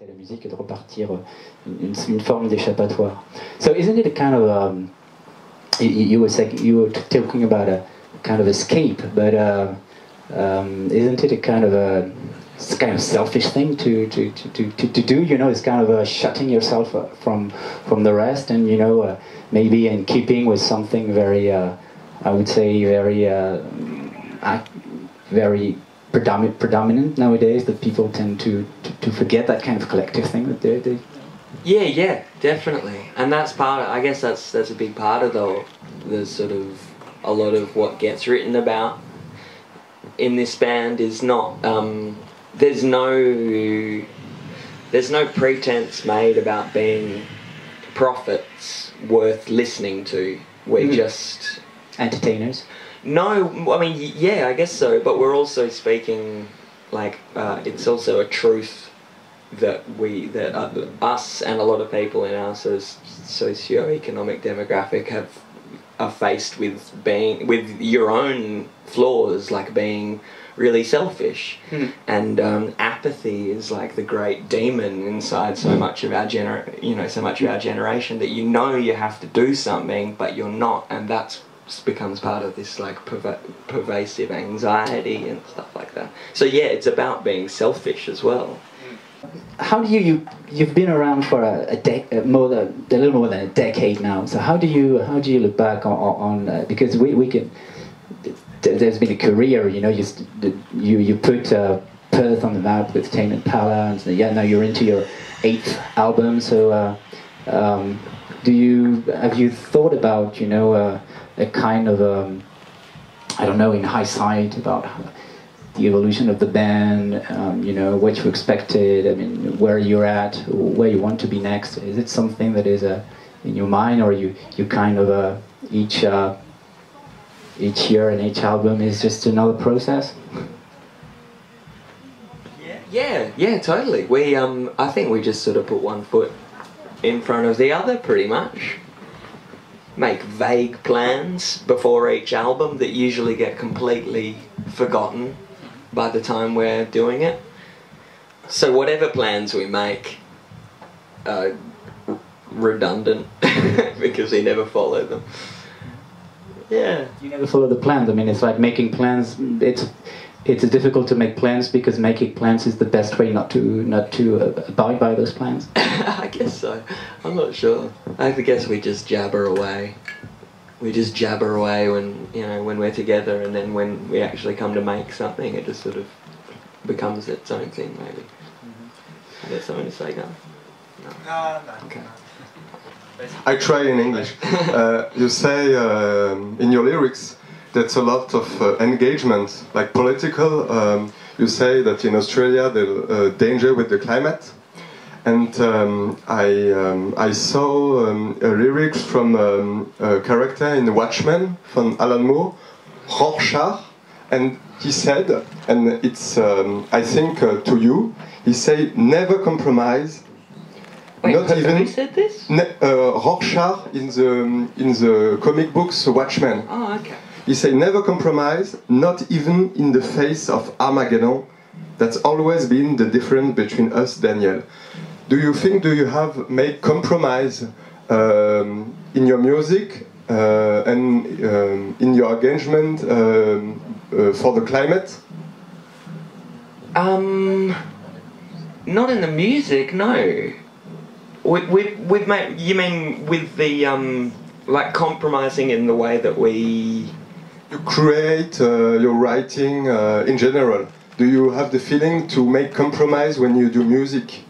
à la musique et de repartir une forme d'échappatoire. So isn't it a kind of you were talking about a kind of escape, but isn't it a kind of selfish thing to do? You know, it's kind of shutting yourself from the rest, and you know, maybe in keeping with something very, I would say, very predominant nowadays, that people tend to forget that kind of collective thing that they. Yeah, definitely, and that's part. I guess that's a big part of the sort of a lot of what gets written about in this band is not. There's no pretense made about being prophets worth listening to. We're just Entertainers. No, I mean, yeah, I guess so, but we're also speaking, like, it's also a truth that us and a lot of people in our socio-economic demographic are faced with your own flaws, like being really selfish, and apathy is like the great demon inside so much of our generation, that you know you have to do something, but you're not, and that's becomes part of this like pervasive anxiety and stuff like that. So yeah, it's about being selfish as well. How do you've been around for a little more than a decade now? So how do you look back on because we can. There's been a career, you know. You put Perth on the map with St Malo, and now you're into your 8th album. So have you thought about, you know, a kind of I don't know, in hindsight, about the evolution of the band, you know, what you expected, I mean, where you're at, where you want to be next? Is it something that is in your mind, or you kind of each year and each album is just another process? Yeah, totally. We I think we just sort of put one foot in front of the other, pretty much. Make vague plans before each album that usually get completely forgotten by the time we're doing it. So whatever plans we make are redundant because we never follow them. Yeah. You never follow the plans. I mean, it's like making plans. It's difficult to make plans because making plans is the best way not to abide by those plans. I guess so. I'm not sure. I guess we just jabber away. We just jabber away when we're together, and then when we actually come to make something, it just sort of becomes its own thing, maybe. Is there something to say, Gunn? No. Okay. I try in English. You say in your lyrics that's a lot of engagement, like political. You say that in Australia there's danger with the climate, and I saw a lyrics from a character in Watchmen from Alan Moore, Rorschach, and he said, and it's I think to you, he said, never compromise. Wait, not even. Who said this? Rorschach in the comic books Watchmen. Oh, okay. He said, never compromise, not even in the face of Armageddon. That's always been the difference between us, Daniel. Do you have made compromise in your music and in your engagement for the climate? Not in the music, no. We've made, you mean with the like compromising in the way that we... You create your writing in general. Do you have the feeling to make compromise when you do music?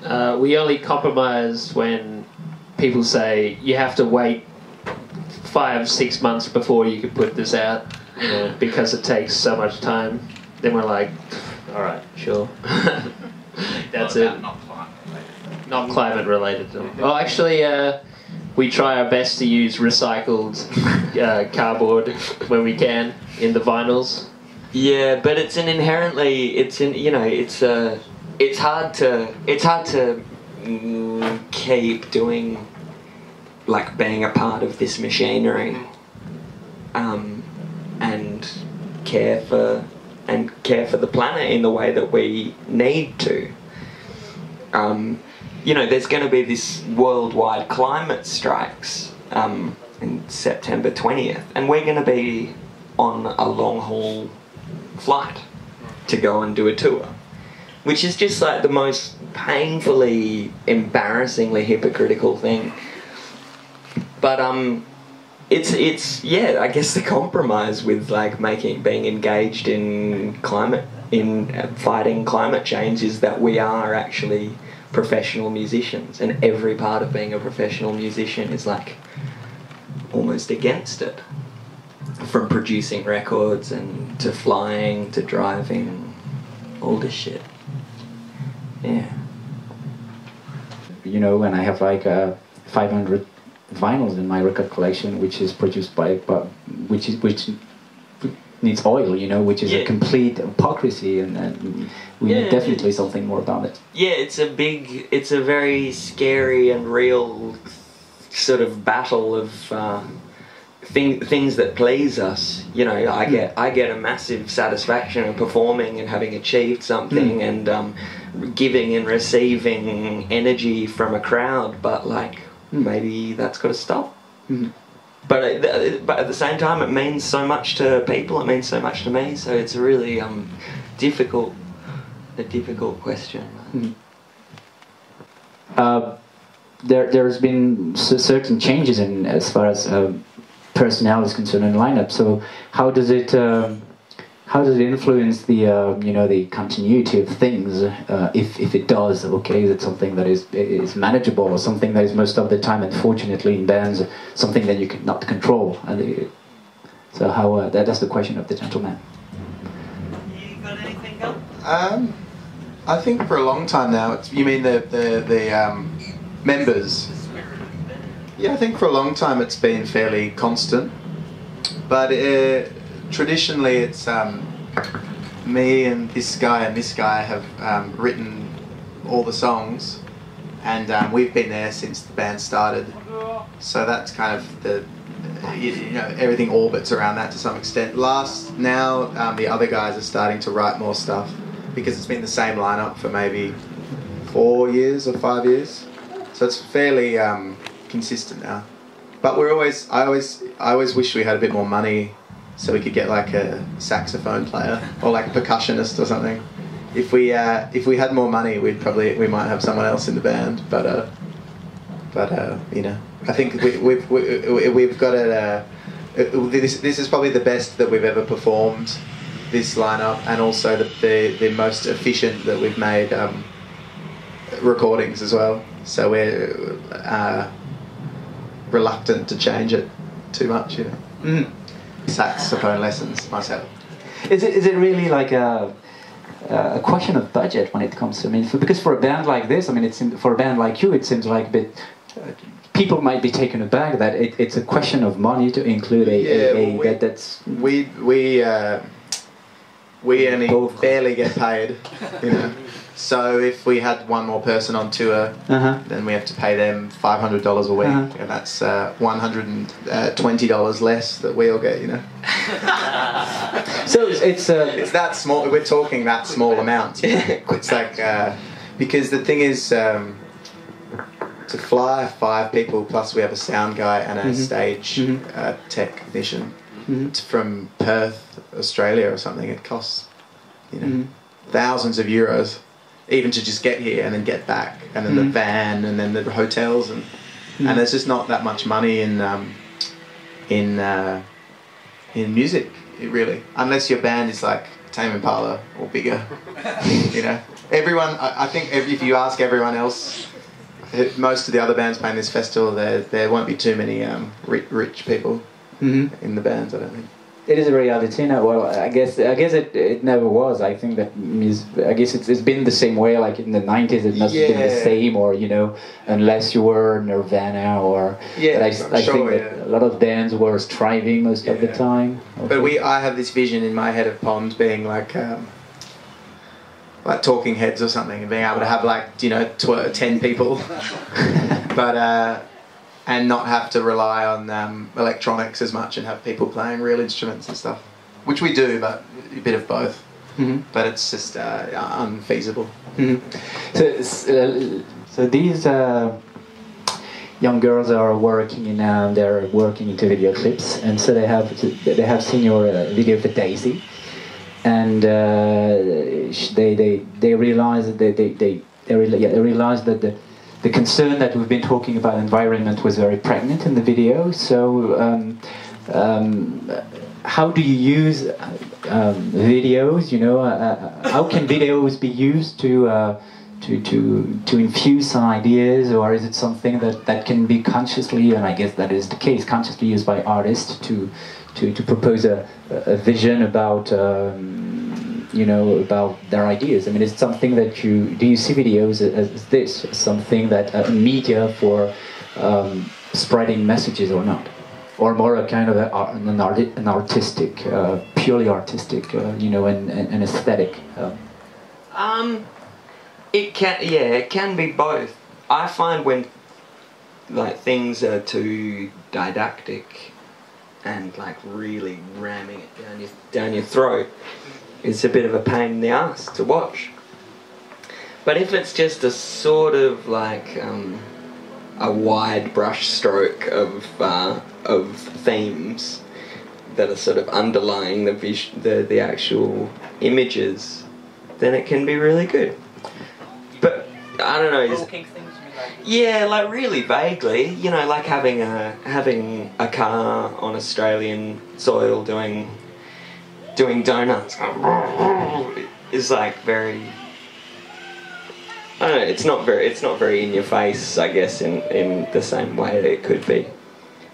We only compromise when people say you have to wait 5-6 months before you can put this out, you know, because it takes so much time. Then we're like, all right, sure. That's it. Not climate related. Oh, actually, we try our best to use recycled cardboard when we can in the vinyls. Yeah, but it's hard to keep doing, like, being a part of this machinery, and care for the planet in the way that we need to. you know, there's going to be this worldwide climate strikes in September 20th, and we're going to be on a long haul flight to go and do a tour, which is just like the most painfully, embarrassingly hypocritical thing. But it's yeah, I guess the compromise with like being engaged in fighting climate change is that we are actually professional musicians, and every part of being a professional musician is like almost against it, from producing records and to flying to driving, all this shit. Yeah. You know, and I have like 500 vinyls in my record collection, which is produced which needs oil, you know, which is a complete hypocrisy, and we need definitely something more about it. Yeah, it's a very scary and real sort of battle of things that please us. You know, I get a massive satisfaction of performing and having achieved something and giving and receiving energy from a crowd, but like maybe that's got to stop. But at the same time, it means so much to people. It means so much to me. So it's a really difficult question. There's been certain changes in as far as personnel is concerned in lineup. So how does it influence the you know, the continuity of things? If it does, okay, is it something that is manageable, or something that is most of the time, unfortunately, in bands, something that you cannot control? So how that's the question of the gentleman. You got anything else? I think for a long time now. You mean the members? Yeah, I think for a long time it's been fairly constant, but traditionally it's me and this guy have written all the songs, and we've been there since the band started. So that's kind of you know, everything orbits around that to some extent. Now the other guys are starting to write more stuff, because it's been the same lineup for maybe 4 years or 5 years, so it's fairly consistent now. But I always wish we had a bit more money, so we could get like a saxophone player or like a percussionist or something. If we had more money, we might have someone else in the band. But you know, I think we've got it. This is probably the best that we've ever performed, this lineup, and also the most efficient that we've made recordings as well. So we're reluctant to change it too much, you know. Saxophone lessons myself. Is it really like a question of budget when it comes to, I mean, because for a band like this, I mean, for a band like you, it seems like a bit. People might be taken aback that it's a question of money to include we only barely get paid, you know. So if we had one more person on tour, then we have to pay them $500 a week, and that's $120 less that we'll get, you know. So it's that small. We're talking that small amount. It's like because the thing is, to fly 5 people, plus we have a sound guy and a stage technician from Perth, Australia or something. It costs, you know, thousands of euros. Even to just get here and then get back, and then the van, and then the hotels, and there's just not that much money in music, really, unless your band is like Tame Impala or bigger. You know, everyone. I think if you ask everyone else, most of the other bands playing this festival, there won't be too many rich people in the bands, I don't think. It is a reality now. Well, I guess it never was. I think that I guess it's been the same way. Like in the 90s, it must have been the same, or you know, unless you were Nirvana or. But I think that a lot of bands were striving most of the time. But I have this vision in my head of Pond being like Talking Heads or something, and being able to have like, you know, 10 people, but. And not have to rely on electronics as much, and have people playing real instruments and stuff, which we do, but a bit of both. but it's just unfeasible. So these young girls are working in they're working into video clips, and so they have seen your video for Daisy, and they realize that they realize that the concern that we've been talking about environment was very pregnant in the video. So how do you use videos? How can videos be used to infuse some ideas, or is it something that can be consciously, and I guess that is the case, consciously used by artists to propose a vision about about their ideas? I mean, is it something that do you see videos as this, something that media for spreading messages or not, or more a kind of an artistic, purely artistic, an aesthetic? It can be both. I find when things are too didactic and really ramming it down your throat, it's a bit of a pain in the ass to watch. But if it's just a sort of a wide brush stroke of themes that are sort of underlying the actual images, then it can be really good. But I don't know. Yeah, really vaguely. Like having a car on Australian soil doing donuts is very. I don't know. It's not very in your face, I guess, in the same way that it could be.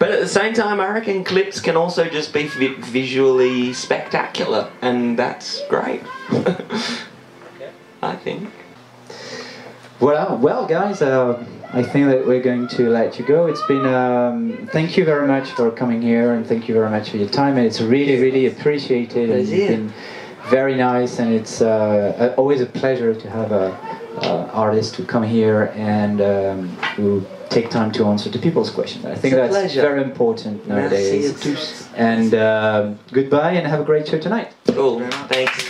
But at the same time, I reckon clips can also just be visually spectacular, and that's great. I think. Well, guys, I think that we're going to let you go. It's been thank you very much for coming here, and thank you very much for your time. And it's really appreciated. And it's been very nice, and it's always a pleasure to have artists who come here and who take time to answer to people's questions. I think that's very important nowadays. And goodbye, and have a great show tonight. Cool. Thanks.